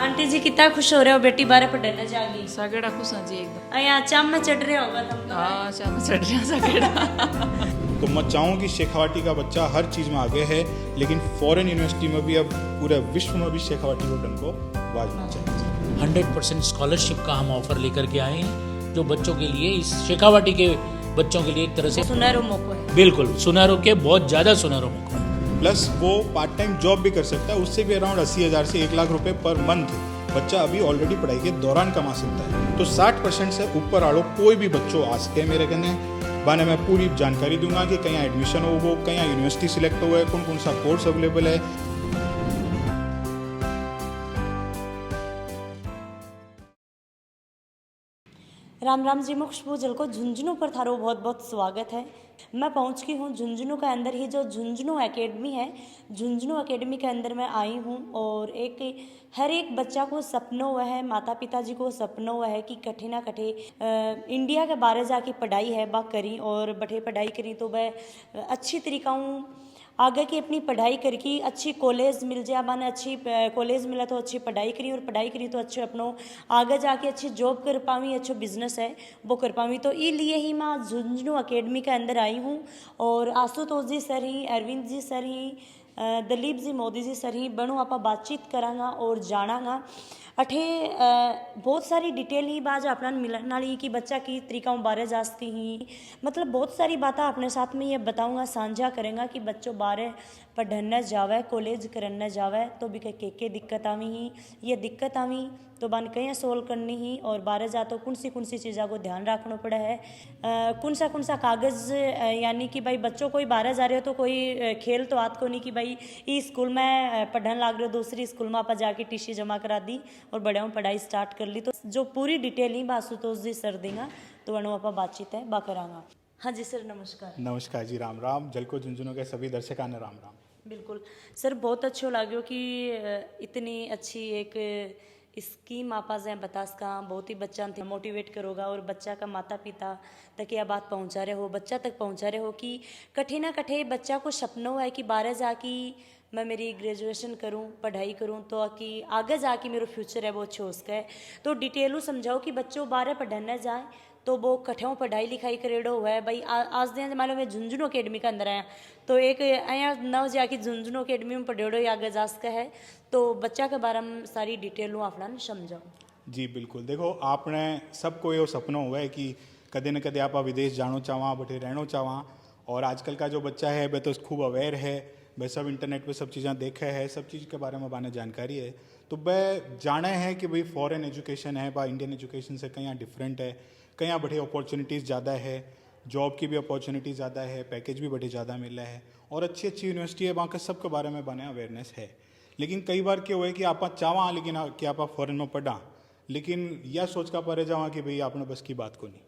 Aunty जी कितना खुश हो रहे हो बेटी बारे पढ़ने जागी? सगड़ा खुश हैं जी एकदम। यहाँ चाम में चढ़ रहे होगा तुम तो। हाँ चाम चढ़ रहा सगड़ा। तो मैं चाहूँ कि शेखावाटी का बच्चा हर चीज़ में आगे है, लेकिन फॉरेन यूनिवर्सिटी में भी अब पूरे विश्व में भी शेखावाटी को डंको बाजना चाहिए। 100% स्कॉलरशिप का हम ऑफर लेकर के आए हैं, जो बच्चों के लिए इस शेखावाटी के बच्चों के लिए एक तरह से सुनहरो मौका है। बिल्कुल सुनहरों के बहुत ज़्यादा सुनहरों मौका है। प्लस वो पार्ट टाइम जॉब भी कर सकता है, उससे भी अराउंड 80,000 से 1 लाख रुपए पर मंथ बच्चा अभी ऑलरेडी पढ़ाई के दौरान कमा सकता है। तो 60% से ऊपर आड़ो कोई भी बच्चों आ सके मेरे कहने बाने मैं पूरी जानकारी दूंगा कि कहीं एडमिशन हो, कहीं यूनिवर्सिटी सिलेक्ट हुआ है, कौन कौन सा कोर्स अवेलेबल है। राम राम जी, मैं खुशबू जल को झुंझुनू पर थारो बहुत बहुत स्वागत है। मैं पहुंच गई हूँ झुंझुनू के अंदर ही जो झुंझुनू एकेडमी है। झुंझुनू एकेडमी के अंदर मैं आई हूँ और हर एक बच्चा को सपना हुआ है, माता पिता जी को सपना हुआ है कि कठे ना कठे इंडिया के बारे जाके पढ़ाई है बा करी और बठे पढ़ाई करी तो वह अच्छी तरीका हूँ आगे की अपनी पढ़ाई करके अच्छी कॉलेज मिल जाए, मैंने अच्छी कॉलेज मिला तो अच्छी पढ़ाई करी और पढ़ाई करी तो अच्छे अपनों आगे जाके अच्छी जॉब कर पावी, अच्छा बिजनेस है वो कर पावी। तो ये लिए ही मैं झुंझुनू एकेडमी के अंदर आई हूँ और आशुतोष जी सर ही, अरविंद जी सर ही, दलीप जी मोदी जी सर ही बनू आप बातचीत करांगा और जानांगा अठे बहुत सारी डिटेल ही बाज अपना मिलने वाली कि बच्चा की तरीका बारे जासती ही, मतलब बहुत सारी बातें अपने साथ में ये बताऊंगा, साझा करेंगे कि बच्चों बारे पढ़ने जावे, कॉलेज करने जावे तो भी के दिक्कत आवी ही, ये दिक्कत आवी तो बन कहीं सोल्व करनी ही और बारे जा तो कौन सी चीज़ों को ध्यान रखना पड़ा है, कौन सा कागज़ यानी कि भाई बच्चों कोई बाहर जा रहे हो तो कोई खेल तो आत को नहीं कि भाई इस स्कूल में पढ़ने लग रहे हो दूसरी स्कूल में आप जाके टीसी जमा करा दी और बड़े पढ़ाई स्टार्ट कर ली। तो जो पूरी डिटेल ही आशुतोष जी सर देंगे तो वनो आप बातचीत है बा करांगा। हाँ जी सर नमस्कार। नमस्कार जी, राम राम। जलको झुंझुनू के सभी दर्शकों ने राम राम। बिल्कुल सर, बहुत अच्छो लाग्यो कि इतनी अच्छी एक स्कीम आप आज बतास का बहुत ही बच्चा मोटिवेट करोगा और बच्चा का माता पिता तक यह बात पहुंचा रहे हो, बच्चा तक पहुंचा रहे हो कि कठे ना कठे बच्चा को सपनों है कि बाहर जाके मैं मेरी ग्रेजुएशन करूं, पढ़ाई करूं तो कि आगे जाके मेरा फ्यूचर है वो अच्छा हो सके। तो डिटेलू समझाओ कि बच्चों बाहर पढ़ने जाए तो वो कठों पढ़ाई लिखाई करेड़ो हुआ है भाई। आज दिन मान लो मैं झुंझुनू अकेडमी के अंदर आया तो एक अँ नव जाके झुंझुनू अकेडमी में पढ़ेड़ो आगे जास का है तो बच्चा के बारे में सारी डिटेल अपना समझाओ। जी बिल्कुल, देखो आपने सबको ये सपना हुआ है कि कदे न कदे आप विदेश जानो चाहवा, बटे रहना चाहवा। और आजकल का जो बच्चा है वह तो खूब अवेयर है, वह सब इंटरनेट पे सब चीज़ें देखे है, सब चीज़ के बारे में बाने जानकारी है। तो वह जाने हैं कि भाई फॉरेन एजुकेशन है बा इंडियन एजुकेशन से कहीं डिफरेंट है, कहीं बड़े अपॉर्चुनिटीज़ ज़्यादा है, जॉब की भी अपॉर्चुनिटी ज़्यादा है, पैकेज भी बड़े ज़्यादा मिल रहा है और अच्छी अच्छी यूनिवर्सिटी है, वहाँ के सब के बारे में बने अवेयरनेस है। लेकिन कई बार क्या हुआ है कि आप चाहवा लेकिन कि आप फॉरेन में पढ़ा, लेकिन यह सोच का परे जावा कि भाई आपने बस की बात को नहीं।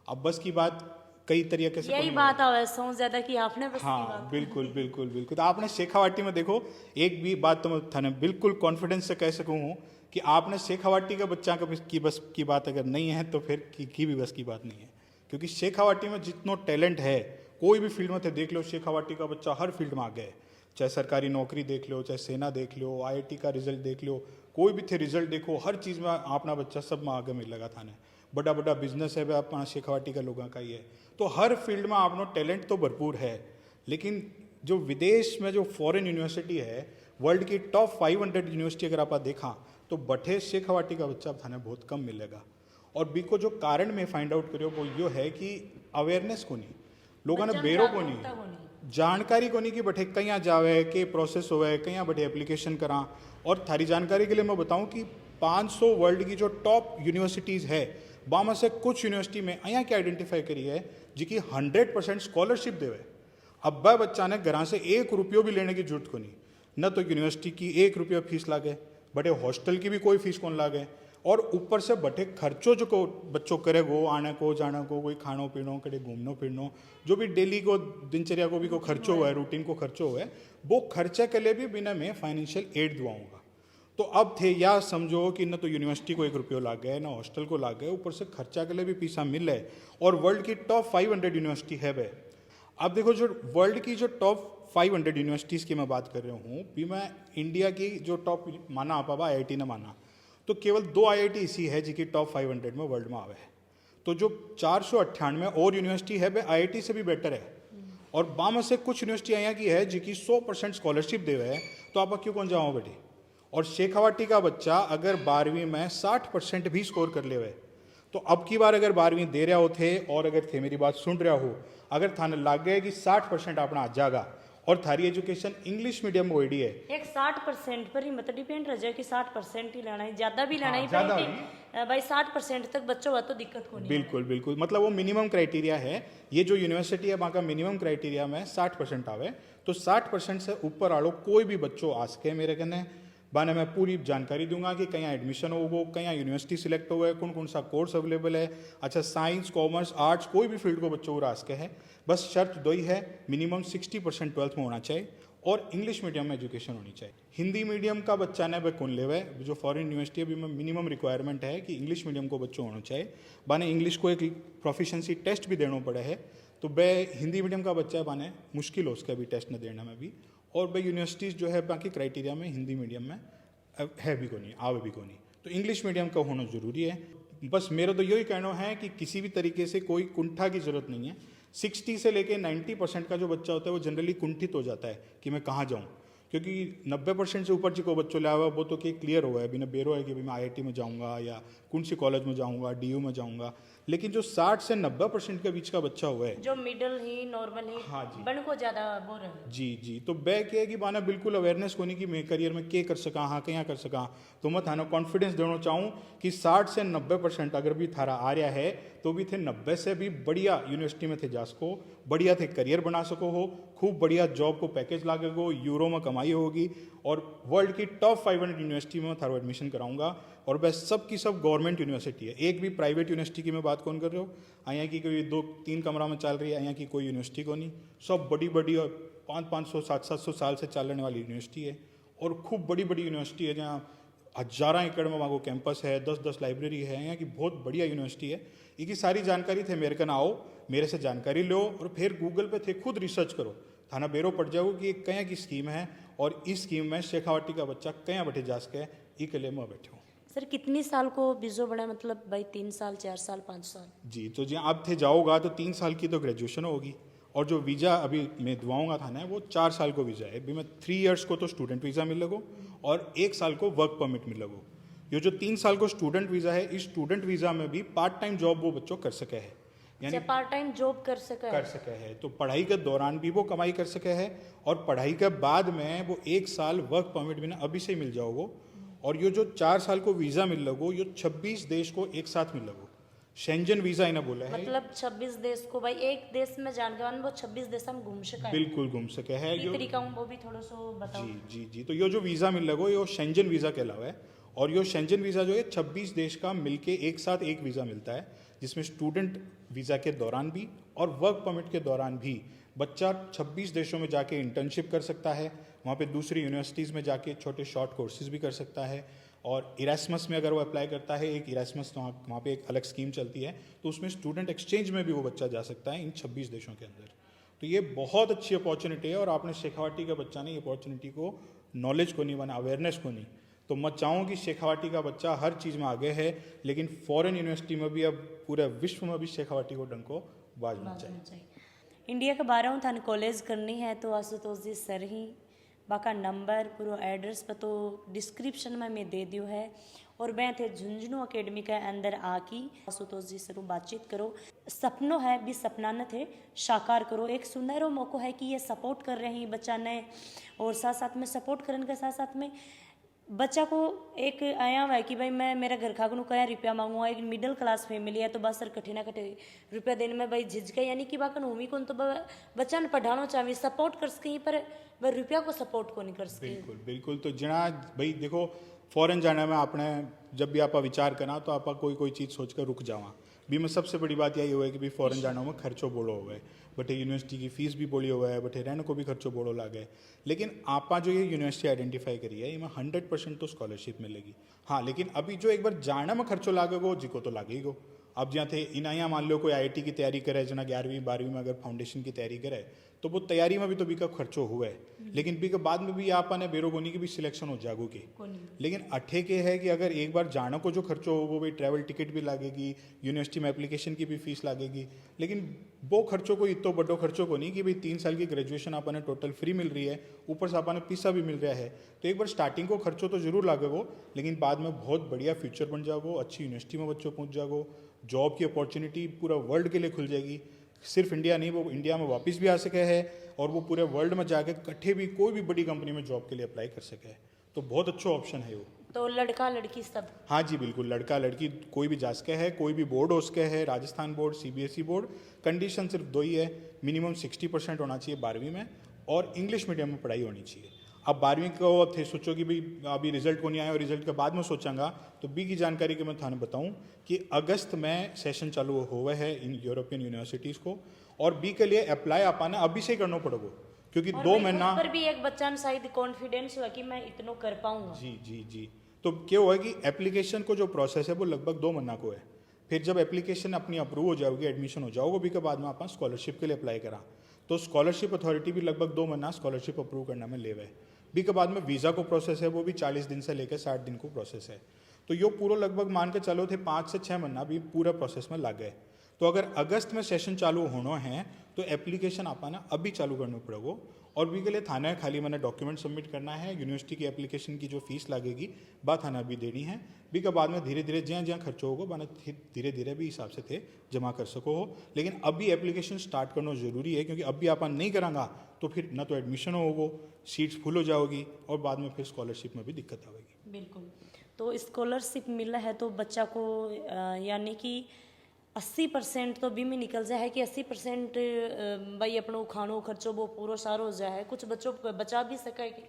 अब बस की बात कई तरीके से यही बात है ज्यादा कि आपने बस हाँ की बात बिल्कुल बिल्कुल बिल्कुल। तो आपने शेखावाटी में देखो एक भी बात तो मैं थाने बिल्कुल कॉन्फिडेंस से कह सकूँ हूँ कि आपने शेखावाटी का बच्चा की बस की बात अगर नहीं है तो फिर की भी बस की बात नहीं है। क्योंकि शेखावाटी में जितना टैलेंट है कोई भी फील्ड में थे देख लो, शेखावाटी का बच्चा हर फील्ड में आगे है। चाहे सरकारी नौकरी देख लो, चाहे सेना देख लो, IIT का रिजल्ट देख लो, कोई भी थे रिजल्ट देखो, हर चीज़ में अपना बच्चा सब में आगे मिल लगा थाने। बड़ा बड़ा बिजनेस है वह अपना शेखावाटी का लोगों का ही है। तो हर फील्ड में आपनो टैलेंट तो भरपूर है, लेकिन जो विदेश में जो फॉरेन यूनिवर्सिटी है, वर्ल्ड की टॉप 500 यूनिवर्सिटी अगर आप देखा तो बठे शेखावाटी का बच्चा थाने बहुत कम मिलेगा। और बी को जो कारण में फाइंड आउट करो वो यो है कि अवेयरनेस को नहीं, लोगों ने बेरो को नहीं, जानकारी को नहीं कि बठे कहीं जावे, के प्रोसेस होवे, कहीं बठे एप्लीकेशन करा। और थारी जानकारी के लिए मैं बताऊं कि 500 वर्ल्ड की जो टॉप यूनिवर्सिटीज़ है में से कुछ यूनिवर्सिटी में अँ क्या आइडेंटिफाई करी है जिकी 100% स्कॉलरशिप देवे। अब वह बच्चा ने घर से 1 रुपये भी लेने की जरूरत को नहीं, न तो यूनिवर्सिटी की 1 रुपया फीस लागे, बटे हॉस्टल की भी कोई फीस कौन लागे, और ऊपर से बटे खर्चों जो को बच्चों करे गो आने को जाने को, कोई खानो पीनो कड़े घूमनो फिरनो, जो भी डेली को दिनचर्या को भी को खर्चो हुआ है, रूटीन को खर्चो हुआ है, वो खर्चे के लिए भी बिना मैं फाइनेंशियल एड दुआऊँगा। तो अब थे या समझो कि न तो यूनिवर्सिटी को 1 रुपये लाग गए, ना हॉस्टल को लाग गए, ऊपर से खर्चा के लिए भी पैसा मिल है। और वर्ल्ड की टॉप 500 यूनिवर्सिटी है वह। अब देखो जो वर्ल्ड की जो टॉप 500 यूनिवर्सिटीज़ की मैं बात कर रहा हूँ, भी मैं इंडिया की जो टॉप माना आप IIT ने माना, तो केवल 2 IIT इसी है जिनकी टॉप 500 में वर्ल्ड में आवे है। तो जो 498 और यूनिवर्सिटी है वे IIT से भी बेटर है, और बाम से कुछ यूनिवर्सिटी यहाँ की है जिनकी 100% स्कॉलरशिप दे हुए है, तो आप क्यों कौन जाओ बेटे। और शेखावाटी का बच्चा अगर 12वीं में 60% भी स्कोर कर ले हुए, तो अब की बार अगर 12वीं दे रहा हो थे और अगर थे मेरी बात सुन रहा हो, अगर थाने लग गए कि 60% अपना आ जाएगा और थारी एजुकेशन इंग्लिश मीडियम होड़ी है, एक 60% पर ही मतलब डिपेंड रह जाए कि 60% ही लेना है, ज्यादा भी लेना ही ज़्यादा पड़ेगा भाई। 60% तक बच्चों हुआ तो दिक्कत को नहीं। बिल्कुल बिल्कुल, मतलब वो मिनिमम क्राइटेरिया है। ये जो यूनिवर्सिटी है वहाँ का मिनिमम क्राइटेरिया में 60% आवे, तो 60% से ऊपर आलो कोई भी बच्चों आ सके मेरे कहने बाने मैं पूरी जानकारी दूंगा कि कहीं एडमिशन होगो, कहीं यूनिवर्सिटी सिलेक्ट हुआ है, कौन कौन सा कोर्स अवेलेबल है। अच्छा, साइंस कॉमर्स आर्ट्स कोई भी फील्ड को बच्चों को आ सके है, बस शर्त दो ही है, मिनिमम 60% 12th में होना चाहिए और इंग्लिश मीडियम में एजुकेशन होनी चाहिए। हिंदी मीडियम का बच्चा ने वह कौन ले हुआ है, जो फॉरेन यूनिवर्सिटी अभी में मिनिमम रिक्वायरमेंट है कि इंग्लिश मीडियम को बच्चों होना चाहिए। बाने इंग्लिश को एक प्रोफिशेंसी टेस्ट भी देना पड़ा है, तो वह हिंदी मीडियम का बच्चा है बाने मुश्किल हो उसका भी टेस्ट न देने में भी। और वह यूनिवर्सिटीज़ जो है बाकी क्राइटेरिया में हिंदी मीडियम में है भी को नहीं, आवे भी को नहीं, तो इंग्लिश मीडियम का होना ज़रूरी है। बस मेरा तो यही कहना है कि किसी भी तरीके से कोई कुंठा की ज़रूरत नहीं है। 60 से लेके 90% का जो बच्चा होता है वो जनरली कुंठित हो जाता है कि मैं कहाँ जाऊँ, क्योंकि 90% से ऊपर जी को बच्चों ले आवा वो तो कि क्लियर हुआ है, अभी ना बेरो है कि मैं IIT में जाऊँगा या कौन सी कॉलेज में जाऊँगा, DU में जाऊँगा। लेकिन जो 60 से 90% के बीच का बच्चा हुआ है, जो मिडिल ही नॉर्मल ही, हाँ जी, बन को ज्यादा बोल रहे हैं। जी, तो बै क्या है कि बाना बिल्कुल अवेयरनेस होनी कि मैं करियर में क्या कर सका, हाँ क्या कर सका। तो मैं थाना कॉन्फिडेंस देना चाहूँ कि 60 से 90% अगर भी थारा आ रहा है तो भी थे 90 से भी बढ़िया यूनिवर्सिटी में थे जा सको, बढ़िया थे करियर बना सको हो, खूब बढ़िया जॉब को पैकेज लागेगो, यूरो में कमाई होगी और वर्ल्ड की टॉप 500 यूनिवर्सिटी में थारो एडमिशन कराऊंगा। और वह सब की सब गवर्नमेंट यूनिवर्सिटी है, एक भी प्राइवेट यूनिवर्सिटी की मैं बात कौन कर रहे हो, यहाँ की कोई 2-3 कमरा में चल रही है, यहाँ की कोई यूनिवर्सिटी को नहीं, सब बड़ी बड़ी और 500-500 700 साल से चलने वाली यूनिवर्सिटी है। और खूब बड़ी बड़ी यूनिवर्सिटी है जहाँ हजारा एकड़ में वहाँ को कैंपस है, 10-10 लाइब्रेरी है, यहाँ की बहुत बढ़िया यूनिवर्सिटी है। इसकी सारी जानकारी थे मेरे कन आओ, मेरे से जानकारी लो और फिर गूगल पे थे खुद रिसर्च करो, थाना बेरो पड़ जाओ कि कया की स्कीम है और इस स्कीम में शेखावाटी का बच्चा कया बैठे जा सके, ई के लिए मैं बैठे हूँ। सर कितनी साल को बीजो बना, मतलब भाई 3 साल 4 साल 5 साल? जी, तो जी आप थे जाओगा तो 3 साल की तो ग्रेजुएशन होगी और जो वीज़ा अभी मैं दुआऊँगा था ना वो 4 साल को वीज़ा है। अभी मैं 3 इयर्स को तो स्टूडेंट वीज़ा मिल लगो और 1 साल को वर्क परमिट मिल लगो। ये जो 3 साल को स्टूडेंट वीज़ा है, इस स्टूडेंट वीज़ा में भी पार्ट टाइम जॉब वो बच्चों कर सके है, यानी पार्ट टाइम जॉब कर सके है। तो पढ़ाई के दौरान भी वो कमाई कर सके है और पढ़ाई के बाद में वो 1 साल वर्क परमिट भी ना अभी से ही मिल जाओगो। और ये जो 4 साल को वीज़ा मिल लगो, ये 26 देश को एक साथ मिल लगो, शेंजन वीज़ा इन्हें बोला है। मतलब 26 देश को भाई एक देश में जान के वो 26 देश हम घूम सके, बिल्कुल घूम सके है। ये तरीका वो भी थोड़ा सो बताओ। जी, तो ये जो वीज़ा मिल लगो ये शेंजन वीज़ा कहलावा है और ये शेंजन वीज़ा जो है 26 देश का मिलके एक साथ एक वीज़ा मिलता है, जिसमें स्टूडेंट वीज़ा के दौरान भी और वर्क परमिट के दौरान भी बच्चा 26 देशों में जाके इंटर्नशिप कर सकता है, वहाँ पे दूसरी यूनिवर्सिटीज़ में जाके छोटे शॉर्ट कोर्सेज भी कर सकता है। और इरास्मस में अगर वो अप्लाई करता है, एक इरास्मस तो वहाँ पे एक अलग स्कीम चलती है, तो उसमें स्टूडेंट एक्सचेंज में भी वो बच्चा जा सकता है इन 26 देशों के अंदर। तो ये बहुत अच्छी अपॉर्चुनिटी है और आपने शेखावाटी का बच्चा ने ये अपॉर्चुनिटी को नॉलेज को नहीं बना, अवेयरनेस को नहीं, तो मैं चाहूँ कि शेखावाटी का बच्चा हर चीज़ में आगे है, लेकिन फॉरेन यूनिवर्सिटी में भी अब पूरे विश्व में भी शेखावाटी को डंको बाजना चाहिए। इंडिया के 12 थाने कॉलेज करनी है तो आशुतोष जी सर ही बाका नंबर पूरा एड्रेस पर तो डिस्क्रिप्शन में मैं दे दियो है। और मैं थे झुंझुनू अकेडमी के अंदर आके आशुतोष जी से बातचीत करो, सपनों है भी सपना न थे साकार करो। एक सुनहरो मौका है कि ये सपोर्ट कर रहे हैं बच्चा ने और साथ साथ में सपोर्ट करने के साथ साथ में बच्चा को एक आया हुआ है कि भाई मैं मेरा घर खागनू कया रुपया मांगूंगा, एक मिडिल क्लास फैमिली है तो बस सर कठिना कठे रुपया देने में भाई झिझके, यानी कि बाकन उमी को तो बच्चा ने पढ़ाना चाहिए, सपोर्ट कर सके पर वह रुपया को सपोर्ट को नहीं कर सके। बिल्कुल तो जना भाई देखो फॉरेन जाने में आपने जब भी आप विचार करना तो आप कोई चीज़ सोच कर रुक जावा भी में सबसे बड़ी बात यही हुआ है कि भाई फॉरेन जाने में खर्चो बोलो हुआ है, बटे यूनिवर्सिटी की फीस भी बोली हुआ है, बटे रहने को भी खर्चो बोलो लागे। लेकिन आप जो ये यूनिवर्सिटी आइडेंटिफाई करी है इसमें 100% तो स्कॉलरशिप मिलेगी। हाँ, लेकिन अभी जो एक बार जाने में खर्चो लागेगो जी को तो लागेगो, अब જ્યાં थे इन અહીંયા मान लो कोई आईआईटी की तैयारी करे जना 11वीं 12वीं में अगर फाउंडेशन की तैयारी करे तो वो तैयारी में भी तो बी का खर्चो हुआ है, लेकिन बी के बाद में भी आप ने बेरोगोनी की भी सिलेक्शन हो जागो की। लेकिन अठे के है कि अगर एक बार जाने को जो खर्चो हो वो भाई ट्रैवल टिकट भी लगेगी, यूनिवर्सिटी में एप्लीकेशन की भी फीस लगेगी, लेकिन वो खर्चों को इतो बड़ो खर्चो को नहीं कि भाई 3 साल की ग्रेजुएशन आपने टोटल फ्री मिल रही है, ऊपर से आपने पैसा भी मिल रहा है। तो एक बार स्टार्टिंग को खर्चो तो जरूर लागेगो, लेकिन बाद में बहुत बढ़िया फ्यूचर बन जाओ, अच्छी यूनिवर्सिटी में बच्चों पहुँच जाओ, जॉब की अपॉर्चुनिटी पूरा वर्ल्ड के लिए खुल जाएगी। सिर्फ इंडिया नहीं, वो इंडिया में वापस भी आ सके है और वो पूरे वर्ल्ड में जाके कट्ठे भी कोई भी बड़ी कंपनी में जॉब के लिए अप्लाई कर सके है। तो बहुत अच्छा ऑप्शन है वो। तो लड़का लड़की सब? हाँ जी बिल्कुल, लड़का लड़की कोई भी जा सके है, कोई भी बोर्ड हो सके है, Rajasthan board, CBSE board. Condition सिर्फ 2 ही है, मिनिमम 60% होना चाहिए 12वीं में और इंग्लिश मीडियम में पढ़ाई होनी चाहिए। अब 12वीं को अब थे सोचो कि भाई अभी रिजल्ट को नहीं आया और रिजल्ट के बाद में सोचांगा, तो बी की जानकारी के मैं थाने बताऊं कि अगस्त में सेशन चालू हुआ है इन यूरोपियन यूनिवर्सिटीज़ को, और बी के लिए अप्लाई आपाना अभी से ही करना पड़ेगा, क्योंकि 2 महीना पर भी एक बच्चा ने शायद कॉन्फिडेंस हुआ कि मैं इतना कर पाऊंगा। जी। तो क्या हुआ कि एप्लीकेशन को जो प्रोसेस है वो लगभग 2 महीना को है। फिर जब एप्लीकेशन अपनी अप्रूव हो जाओगी, एडमिशन हो जाओगे, बी के बाद में आप स्कॉलरशिप के लिए अप्लाई करा, तो स्कॉलरशिप अथॉरिटी भी लगभग 2 महीना स्कॉलरशिप अप्रूव करने में ले हुए। बी के बाद में वीज़ा को प्रोसेस है, वो भी 40 दिन से लेकर 60 दिन को प्रोसेस है। तो यो पूरा लगभग मान के चलो थे 5 से 6 महीना भी पूरा प्रोसेस में लग गए। तो अगर अगस्त में सेशन चालू होना है तो एप्लीकेशन आपाना अभी चालू करना पड़ेगा, और भी के लिए थाना खाली मैंने डॉक्यूमेंट सबमिट करना है, यूनिवर्सिटी की एप्लीकेशन की जो फीस लगेगी बात थाना अभी देनी है। बी के बाद में धीरे धीरे जहाँ जहाँ खर्चो होगा मैंने धीरे धीरे भी हिसाब से थे जमा कर सको हो, लेकिन अभी एप्लीकेशन स्टार्ट करना जरूरी है, क्योंकि अभी आप नहीं करांगा तो फिर ना तो एडमिशन होगा, सीट्स फुल हो जाओगी और बाद में फिर स्कॉलरशिप में भी दिक्कत आएगी। बिल्कुल। तो स्कॉलरशिप मिला है तो बच्चा को यानी कि 80% तो बी में निकल जाए है कि 80% भाई अपनो खानो खर्चो वो पूरा सारो हो जाए, कुछ बच्चों बचा भी सके कि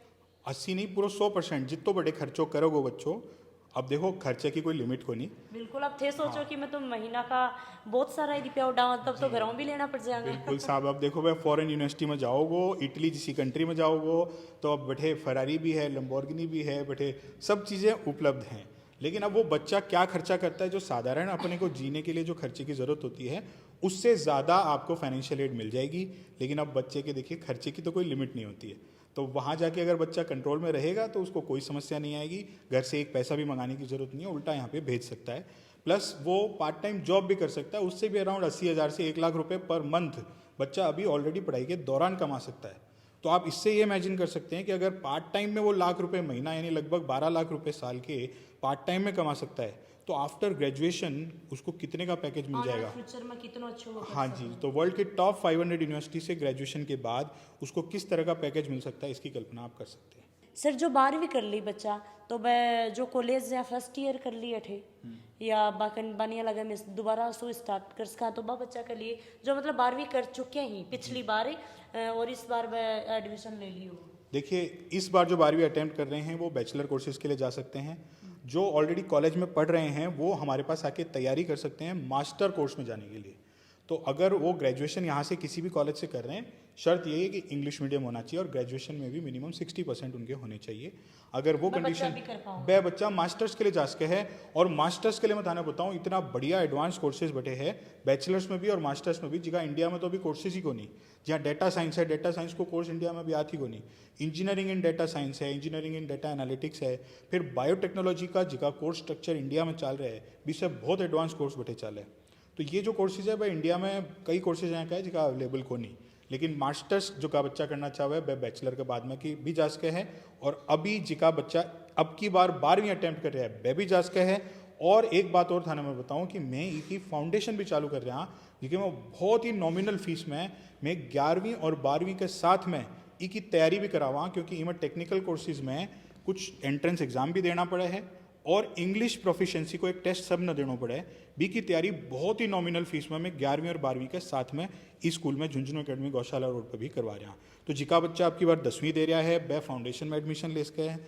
80 नहीं पूरा 100%। जितो बड़े खर्चो करोगे बच्चों, अब देखो खर्चे की कोई लिमिट को नहीं। बिल्कुल। अब थे सोचो कि मैं तो महीना का बहुत सारा रुपया उड़ाऊं, तब तो घरों भी लेना पड़ जाएगा। बिल्कुल साहब, अब देखो भाई फॉरेन यूनिवर्सिटी में जाओगे, इटली जैसी कंट्री में जाओगे तो अब बैठे फरारी भी है, लंबोर्गिनी भी है, बैठे सब चीज़ें उपलब्ध हैं। लेकिन अब वो बच्चा क्या खर्चा करता है, जो साधारण अपने को जीने के लिए जो खर्चे की ज़रूरत होती है उससे ज़्यादा आपको फाइनेंशियल एड मिल जाएगी। लेकिन अब बच्चे के देखिए खर्चे की तो कोई लिमिट नहीं होती है, तो वहाँ जाके अगर बच्चा कंट्रोल में रहेगा तो उसको कोई समस्या नहीं आएगी, घर से एक पैसा भी मंगाने की ज़रूरत नहीं है, उल्टा यहाँ पे भेज सकता है। प्लस वो पार्ट टाइम जॉब भी कर सकता है, उससे भी अराउंड 80,000 से 1 लाख रुपये पर मंथ बच्चा अभी ऑलरेडी पढ़ाई के दौरान कमा सकता है। तो आप इससे ये इमेजिन कर सकते हैं कि अगर पार्ट टाइम में वो लाख रुपए महीना यानी लगभग 12 लाख रुपए साल के पार्ट टाइम में कमा सकता है, तो आफ्टर ग्रेजुएशन उसको कितने का पैकेज मिल जाएगा। फ्यूचर में कितना अच्छा होगा। हाँ जी, तो वर्ल्ड के टॉप 500 यूनिवर्सिटी से ग्रेजुएशन के बाद उसको किस तरह का पैकेज मिल सकता है, इसकी कल्पना आप कर सकते हैं। सर जो 12वीं कर ली बच्चा तो वह जो कॉलेज या फर्स्ट ईयर कर लिया थे या बाकन बानिया लगा में दोबारा सो स्टार्ट कर सका, तो बच्चा के लिए जो मतलब 12वीं कर चुके ही पिछली बार और इस बार वह एडमिशन ले लियो। देखिए इस बार जो 12वीं अटेम्प्ट कर रहे हैं वो बैचलर कोर्सेज के लिए जा सकते हैं। जो ऑलरेडी कॉलेज में पढ़ रहे हैं वो हमारे पास आके तैयारी कर सकते हैं मास्टर कोर्स में जाने के लिए। तो अगर वो ग्रेजुएशन यहाँ से किसी भी कॉलेज से कर रहे हैं, शर्त यही है कि इंग्लिश मीडियम होना चाहिए और ग्रेजुएशन में भी मिनिमम 60% उनके होने चाहिए। अगर वो कंडीशन वह बच्चा मास्टर्स के लिए जा सके है, और मास्टर्स के लिए मैं थाने बताऊँ इतना बढ़िया एडवांस कोर्सेज बैठे हैं बैचलर्स में भी और मास्टर्स में भी, जगह इंडिया में तो अभी कोर्सेज ही को नहीं। जहाँ डेटा साइंस है, डेटा साइंस को कोर्स इंडिया में भी आती को नहीं। इंजीनियरिंग इन डेटा साइंस है, इंजीनियरिंग इन डेटा एनालिटिक्स है, फिर बायोटेक्नोलॉजी का जिका कोर्स स्ट्रक्चर इंडिया में चल रहा है भी सब बहुत एडवांस कोर्स बैठे चल रहे हैं। तो ये जो कोर्सेज है वह इंडिया में कई कोर्सेज यहाँ का है जिसका अवेलेबल को नहीं। लेकिन मास्टर्स जो का बच्चा करना चाहे वह बैचलर के बाद में की भी जा सके है, और अभी जिका बच्चा अब की बार 12वीं अटेम्प्ट कर रहा है वह भी जा सके है। और एक बात और थाने में बताऊं कि मैं इसकी फाउंडेशन भी चालू कर रहा हूँ, जिसके मैं बहुत ही नॉमिनल फीस में मैं 11वीं और 12वीं के साथ में इसकी तैयारी भी करावा, क्योंकि इनमें टेक्निकल कोर्सेज में कुछ एंट्रेंस एग्जाम भी देना पड़ा है और इंग्लिश प्रोफिशिएंसी को एक टेस्ट सब न देना पड़ा है। बी की तैयारी बहुत ही नॉमिनल फीस में मैं 11वीं और 12वीं के साथ में इस स्कूल में झुंझुनू अकेडमी गौशाला रोड पर भी करवा रहा हूँ। तो जिका बच्चा आपकी बार 10वीं दे रहा है वह फाउंडेशन में एडमिशन ले सके है,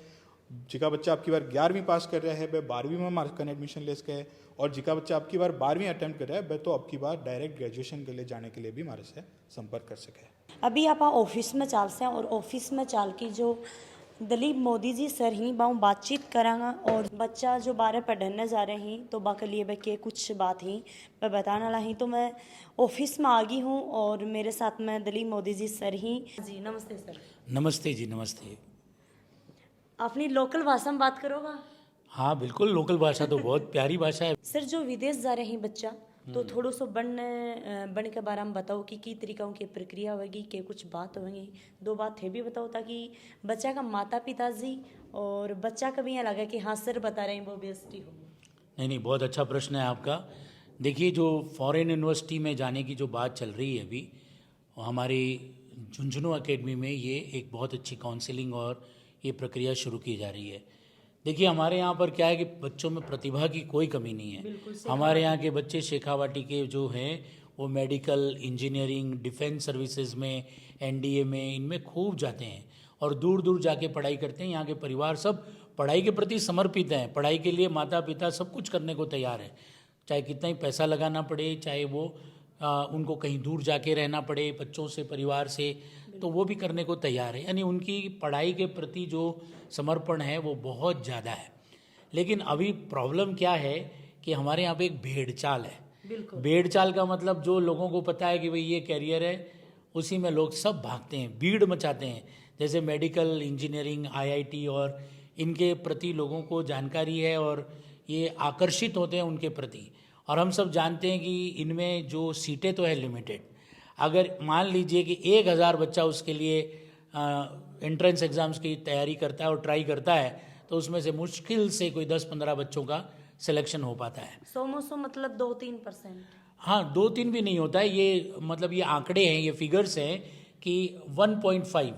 जिका बच्चा आपकी बार 11वीं पास कर रहा है वह 12वीं में मार्कन एडमिशन ले सके है, और जिका बच्चा आपकी बार 12वीं अटेम्प्ट कर रहा है वह तो आपकी बार डायरेक्ट ग्रेजुएशन के लिए जाने के लिए भी हमारे से संपर्क कर सके। अभी आप ऑफिस में चाल से और ऑफिस में चाल की जो दलीप मोदी जी सर ही बाऊ बातचीत करांगा और बच्चा जो बारह पढ़ने जा रहे हैं तो बाके लिए बके कुछ बात ही मैं बताना ला ही तो मैं ऑफिस में आ गई हूँ और मेरे साथ में दलीप मोदी जी सर ही। जी नमस्ते सर। नमस्ते जी, नमस्ते। अपनी लोकल भाषा में बात करोगा? हाँ बिल्कुल, लोकल भाषा तो बहुत प्यारी भाषा है। सर जो विदेश जा रहे हैं बच्चा तो थोड़ा सो बन के बारे में बताओ कि की तरीकाओं की प्रक्रिया होगी, के कुछ बात होगी, दो बात है भी बताओ ताकि बच्चा का माता पिताजी और बच्चा का भी यहाँ लगा कि हाँ सर बता रहे हैं वो बेइज्जती हो। नहीं, बहुत अच्छा प्रश्न है आपका। देखिए, जो फॉरेन यूनिवर्सिटी में जाने की जो बात चल रही है अभी, हमारी झुंझुनू एकेडमी में ये एक बहुत अच्छी काउंसलिंग और ये प्रक्रिया शुरू की जा रही है। देखिए, हमारे यहाँ पर क्या है कि बच्चों में प्रतिभा की कोई कमी नहीं है। हमारे यहाँ के बच्चे शेखावाटी के जो हैं वो मेडिकल, इंजीनियरिंग, डिफेंस सर्विसेज में, एनडीए में, इनमें खूब जाते हैं और दूर दूर जाके पढ़ाई करते हैं। यहाँ के परिवार सब पढ़ाई के प्रति समर्पित हैं। पढ़ाई के लिए माता पिता सब कुछ करने को तैयार है, चाहे कितना ही पैसा लगाना पड़े, चाहे वो उनको कहीं दूर जाके रहना पड़े बच्चों से, परिवार से, तो वो भी करने को तैयार है। यानी उनकी पढ़ाई के प्रति जो समर्पण है वो बहुत ज़्यादा है। लेकिन अभी प्रॉब्लम क्या है कि हमारे यहाँ पे एक भेड़ चाल है। भेड़ चाल का मतलब जो लोगों को पता है कि भाई ये कैरियर है, उसी में लोग सब भागते हैं, भीड़ मचाते हैं। जैसे मेडिकल, इंजीनियरिंग, आईआईटी और इनके प्रति लोगों को जानकारी है और ये आकर्षित होते हैं उनके प्रति। और हम सब जानते हैं कि इनमें जो सीटें तो है लिमिटेड। अगर मान लीजिए कि 1000 बच्चा उसके लिए एंट्रेंस एग्ज़ाम्स की तैयारी करता है और ट्राई करता है, तो उसमें से मुश्किल से कोई 10-15 बच्चों का सिलेक्शन हो पाता है। 100 में 100 मतलब 2-3%। हाँ, 2-3 भी नहीं होता है। ये मतलब ये आंकड़े हैं, ये फिगर्स हैं कि 1.5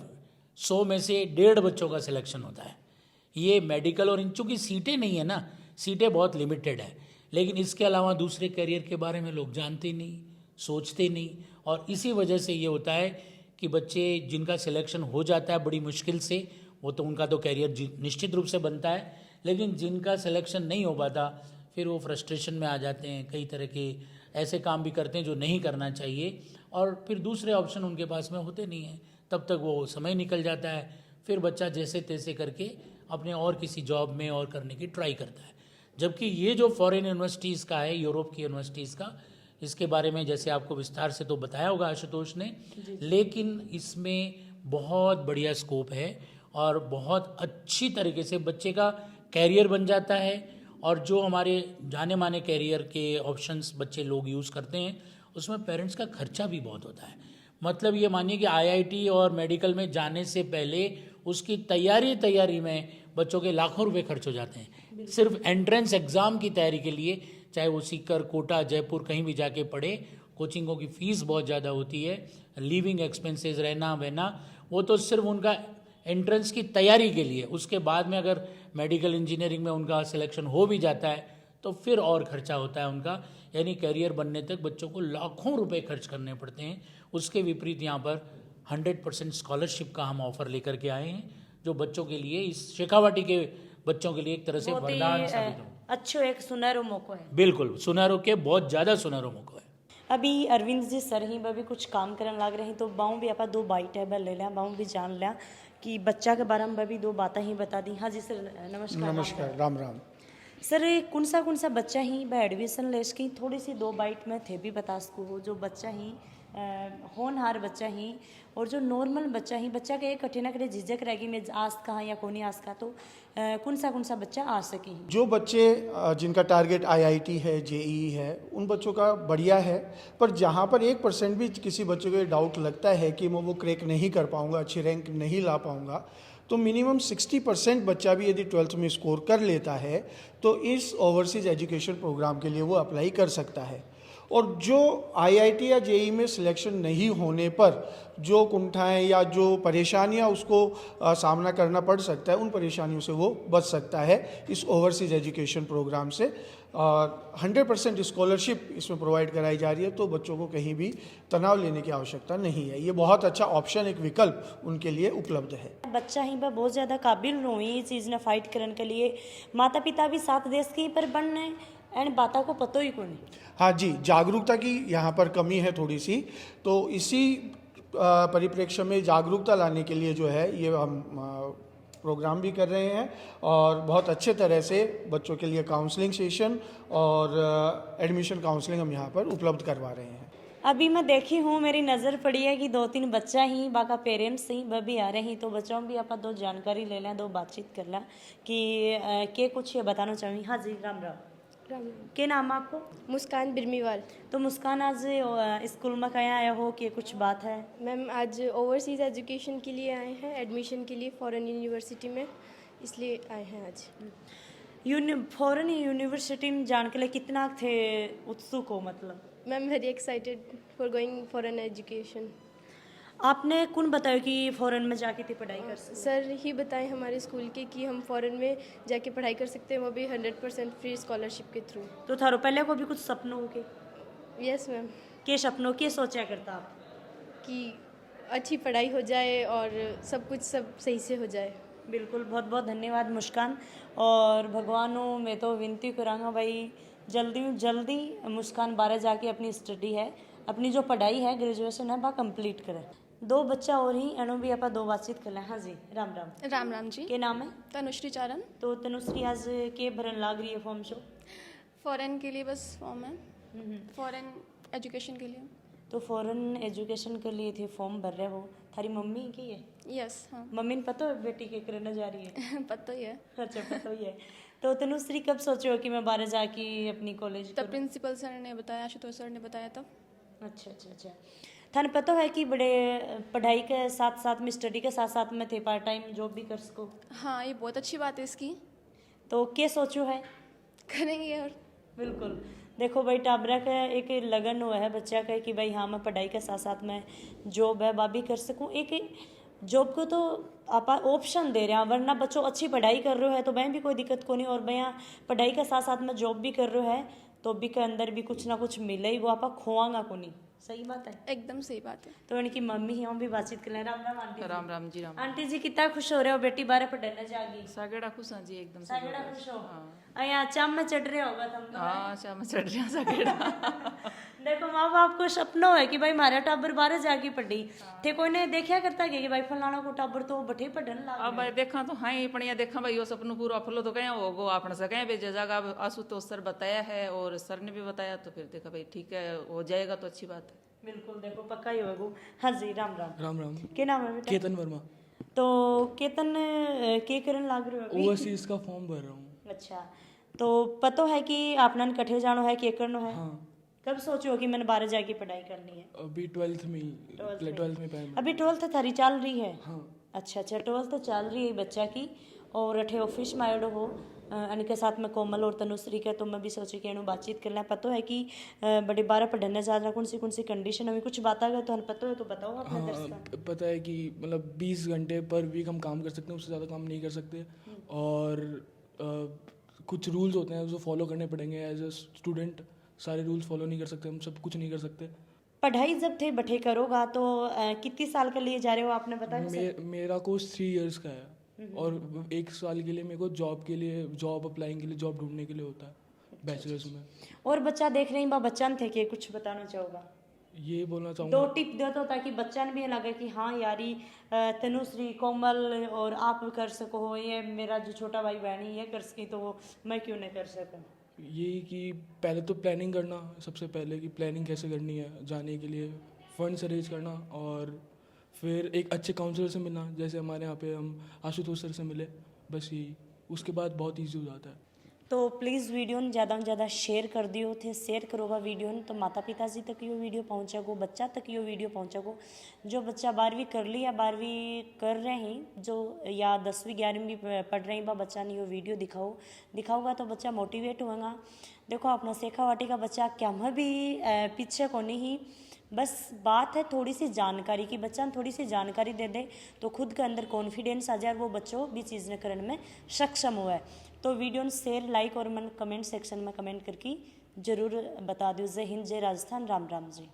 100 में से 1.5 बच्चों का सिलेक्शन होता है। ये मेडिकल और चूँकि सीटें नहीं है ना, सीटें बहुत लिमिटेड है। लेकिन इसके अलावा दूसरे करियर के बारे में लोग जानते नहीं, सोचते नहीं, और इसी वजह से ये होता है कि बच्चे जिनका सिलेक्शन हो जाता है बड़ी मुश्किल से, वो तो उनका तो करियर निश्चित रूप से बनता है, लेकिन जिनका सिलेक्शन नहीं हो पाता फिर वो फ्रस्ट्रेशन में आ जाते हैं, कई तरह के ऐसे काम भी करते हैं जो नहीं करना चाहिए, और फिर दूसरे ऑप्शन उनके पास में होते नहीं हैं। तब तक वो समय निकल जाता है, फिर बच्चा जैसे तैसे करके अपने और किसी जॉब में और करने की ट्राई करता है। जबकि ये जो फॉरेन यूनिवर्सिटीज़ का है, यूरोप की यूनिवर्सिटीज़ का, इसके बारे में जैसे आपको विस्तार से तो बताया होगा आशुतोष ने, लेकिन इसमें बहुत बढ़िया स्कोप है और बहुत अच्छी तरीके से बच्चे का कैरियर बन जाता है। और जो हमारे जाने माने कैरियर के ऑप्शंस बच्चे लोग यूज़ करते हैं, उसमें पेरेंट्स का खर्चा भी बहुत होता है। मतलब ये मानिए कि आईआईटी और मेडिकल में जाने से पहले उसकी तैयारी में बच्चों के लाखों रुपए खर्च हो जाते हैं। सिर्फ एंट्रेंस एग्ज़ाम की तैयारी के लिए, चाहे वो सीकर, कोटा, जयपुर कहीं भी जाके पढ़े, कोचिंगों की फ़ीस बहुत ज़्यादा होती है, लिविंग एक्सपेंसेस, रहना बहना, वो तो सिर्फ उनका एंट्रेंस की तैयारी के लिए। उसके बाद में अगर मेडिकल, इंजीनियरिंग में उनका सिलेक्शन हो भी जाता है तो फिर और खर्चा होता है उनका। यानी करियर बनने तक बच्चों को लाखों रुपए खर्च करने पड़ते हैं। उसके विपरीत यहाँ पर 100% स्कॉलरशिप का हम ऑफ़र लेकर के आए हैं, जो बच्चों के लिए, इस शेखावाटी के बच्चों के लिए एक तरह से वरदान साबित हो। अच्छो एक सुनहरो मौका है। बिल्कुल, सुनहरों के बहुत ज़्यादा सुनहरों मौका है। अभी अरविंद जी सर ही भी कुछ काम करने लग रहे हैं, तो बाऊ भी आप 2 बाइट है ले लिया, बाऊ भी जान लिया कि बच्चा के बारे में भी 2 बातें ही बता दी। हाँ जी सर, नमस्कार। नमस्कार, राम राम। सर कौन सा बच्चा ही वह एडमिशन ले सकी, थोड़ी सी 2 बाइट में थे भी बता सको हो, जो बच्चा ही होनहार बच्चा ही और जो नॉर्मल बच्चा ही, बच्चा के कठिन कठे झिझक रहेगी मैं आस कहाँ या कोनी आस का, तो कौन सा बच्चा आ सके। जो बच्चे जिनका टारगेट आईआईटी है, जेईई है, उन बच्चों का बढ़िया है। पर जहाँ पर 1% भी किसी बच्चे को ये डाउट लगता है कि मैं वो क्रैक नहीं कर पाऊँगा, अच्छी रैंक नहीं ला पाऊँगा, तो मिनिमम 60% बच्चा भी यदि 12th में स्कोर कर लेता है तो इस ओवरसीज एजुकेशन प्रोग्राम के लिए वो अप्लाई कर सकता है। और जो आईआईटी या जेईई में सिलेक्शन नहीं होने पर जो कुंठाएं या जो परेशानियां उसको सामना करना पड़ सकता है, उन परेशानियों से वो बच सकता है इस ओवरसीज एजुकेशन प्रोग्राम से। 100% स्कॉलरशिप इसमें प्रोवाइड कराई जा रही है, तो बच्चों को कहीं भी तनाव लेने की आवश्यकता नहीं है। ये बहुत अच्छा ऑप्शन, एक विकल्प उनके लिए उपलब्ध है। बच्चा ही बहुत ज़्यादा काबिल हो ये चीज़ ने फाइट करने के लिए, माता पिता भी साथ देश के पर बनने एंड बातों को पतो ही को नहीं। हाँ जी, जागरूकता की यहाँ पर कमी है थोड़ी सी, तो इसी परिप्रेक्ष्य में जागरूकता लाने के लिए जो है ये हम प्रोग्राम भी कर रहे हैं और बहुत अच्छे तरह से बच्चों के लिए काउंसलिंग सेशन और एडमिशन काउंसलिंग हम यहाँ पर उपलब्ध करवा रहे हैं। अभी मैं देखी हूँ, मेरी नज़र पड़ी है कि 2-3 बच्चा ही बाका पेरेंट्स ही वह भी आ रहे हैं, तो बच्चों भी आप दो जानकारी ले लें, दो बातचीत कर लें कि के कुछ ये बताना चाहूँगी। हाँ जी, राम राम। के नाम है आपको? मुस्कान बिरमीवाल। तो मुस्कान, आज स्कूल में कहाँ आया हो कि कुछ बात है? मैम आज ओवरसीज़ एजुकेशन के लिए आए हैं, एडमिशन के लिए फॉरेन यूनिवर्सिटी में, इसलिए आए हैं आज। फॉरेन यूनिवर्सिटी में जाने के लिए कितना थे उत्सुक हो? मतलब ma'am very excited for going foreign education. आपने कौन बताया कि फॉरेन में जाके थी पढ़ाई कर सकते? सर ही बताए हमारे स्कूल के कि हम फॉरेन में जाके पढ़ाई कर सकते हैं, वो भी 100% फ्री स्कॉलरशिप के थ्रू। तो थारो पहले को भी कुछ सपनों हो के? यस मैम, के सपनों के सोचा करता आप? कि अच्छी पढ़ाई हो जाए और सब कुछ सब सही से हो जाए। बिल्कुल, बहुत बहुत धन्यवाद मुस्कान। और भगवानों मैं तो विनती करांगा भाई जल्दी मुस्कान बाहर जाके अपनी स्टडी है, अपनी जो पढ़ाई है ग्रेजुएशन है वह कंप्लीट करें। दो बच्चा और ही एनो भी आप दो बातचीत कर लें। हाँ जी, राम राम। राम राम जी। के नाम है? तनुश्री चारण। तो तनुश्री, आज के भरन लाग रही है फॉर्म शो? फॉरेन के लिए बस फॉर्म है, फॉरेन एजुकेशन के लिए। तो फॉरेन एजुकेशन के लिए थे फॉर्म भर रहे हो, थारी मम्मी की है? यस हाँ। मम्मी ने पता है बेटी के करने जा रही है? पता ही है। अच्छा, पता ही है। तो तनुश्री कब सोचे हो कि मैं बाहर जाके अपनी कॉलेज? तब प्रिंसिपल सर ने बताया, आशुतोष सर ने बताया तब। अच्छा। थाने पता है कि बड़े पढ़ाई के साथ साथ में, स्टडी के साथ साथ में थे पार्ट टाइम जॉब भी कर सको? हाँ, ये बहुत अच्छी बात है इसकी। तो क्या सोचो है? करेंगे। और बिल्कुल, देखो भाई टाबरा का एक लगन हुआ है बच्चा का कि भाई हाँ मैं पढ़ाई के साथ साथ में जॉब है वह भी कर सकूँ। एक जॉब को तो आप ऑप्शन दे रहे हैं, वरना बच्चों अच्छी पढ़ाई कर रहे हो तो वह भी कोई दिक्कत को नहीं, और भैया पढ़ाई के साथ साथ में जॉब भी कर रहे है तो भी के अंदर भी कुछ ना कुछ मिले ही, वो आप खोआंगा को नहीं। सही बात है, एकदम सही बात है। तो इनकी मम्मी ही हम भी बातचीत कर ले। राम राम आंटी। राम राम जी। राम आंटी जी कितना खुश हो रहे हो बेटी बारे पढ़ने जागी? सागड़ा खुश हाँ जी, एकदम सागड़ा खुश हो? अया चाम में चढ़ रहे होगा तुम तो? हाँ, शाम चढ़ रहा सागड़ा। देखो माँ बाप को सपना है कि भाई हमारा टाबर बाहर जाके पढ़ी थे, कोई ने देखा करता कि भाई फलाना को टाबर तो बठे पढ़ने लग अब भाई देखा तो हाँ पण ये देखा भाई वो सपनों पूरा फलो तो कहीं होगो आपने से कहीं भेजा जाएगा। अब आशुतोष सर बताया है और सर ने भी बताया तो फिर देखा भाई ठीक है हो जाएगा तो अच्छी बात है। बिल्कुल, देखो पक्का ही होगा। हाँ जी, राम राम। राम राम। क्या नाम है बेटा? केतन वर्मा। तो केतन के करन लाग रहे हो? ओवरसीज का फॉर्म भर रहा हूँ। अच्छा, तो पता है कि आपने कठे जानो है के करनो है? हाँ। कब सोचो कि मैंने बाहर जाके पढ़ाई करनी है? अभी 12th में पहले। अभी 12th थारी चल रही है? हाँ। अच्छा, 12th चल रही है बच्चा की, और अठे ऑफिस में आयो हो इनके साथ में कोमल और तनुश्री के, तो मैं भी सोची कि इन्हों बातचीत कर लें। पता है कि बड़े बारह पढ़ने जा रहा, कौन सी कंडीशन अभी कुछ बात आ गया तो पता है तो बताओ अपने हाँ, दर्शक। पता है कि मतलब 20 घंटे पर वीक हम काम कर सकते हैं, उससे ज़्यादा काम नहीं कर सकते, और कुछ रूल्स होते हैं जो फॉलो करने पड़ेंगे एज अ स्टूडेंट। सारे रूल्स फॉलो नहीं कर सकते, हम सब कुछ नहीं कर सकते। पढ़ाई जब थे बठे करोगा तो कितनी साल के लिए जा रहे हो आपने बताया? मेरा कोर्स 3 इयर्स का है, और 1 साल के लिए मेरे को जॉब अप्लाइंग के लिए, जॉब ढूंढने के लिए होता है बैचलर्स में। और बच्चा देख रहे हैं बच्चा थे कि कुछ बताना चाहोगा? ये बोलना दो चाहूँगा, टिप दो तो ताकि बच्चा ने भी लगे कि हाँ यारी तनुश्री कोमल और आप कर सको, ये मेरा जो छोटा भाई बहन है ये कर सकी तो मैं क्यों नहीं कर सकूँ। यही कि पहले तो प्लानिंग करना, सबसे पहले कि प्लानिंग कैसे करनी है जाने के लिए, फंड्स अरेंज करना, और फिर एक अच्छे काउंसलर से मिलना, जैसे हमारे यहाँ पे हम आशुतोष सर से मिले, बस यही। उसके बाद बहुत ईजी हो जाता है। तो प्लीज़ वीडियो ने ज़्यादा से ज़्यादा शेयर कर दियो थे, शेयर करोगा वीडियो ने तो माता पिता जी तक यो वीडियो पहुँचेगो, बच्चा तक यो वीडियो पहुँचेगो। जो बच्चा 12वीं कर ली या 12वीं कर रहे हैं जो, या 10वीं 11वीं पढ़ रहे हैं बा बच्चा ने यो वीडियो दिखाओगा तो बच्चा मोटिवेट होगा। देखो अपना शेखावाटी का बच्चा क्या में भी पीछे को नहीं, बस बात है थोड़ी सी जानकारी की, बच्चा थोड़ी सी जानकारी दे दे तो खुद के अंदर कॉन्फिडेंस आ जाए, वो बच्चों भी चीज़ करने में सक्षम हुआ है। तो वीडियो शेयर लाइक और मन कमेंट सेक्शन में कमेंट करके ज़रूर बता दो। जय हिंद, जय राजस्थान, राम राम जी।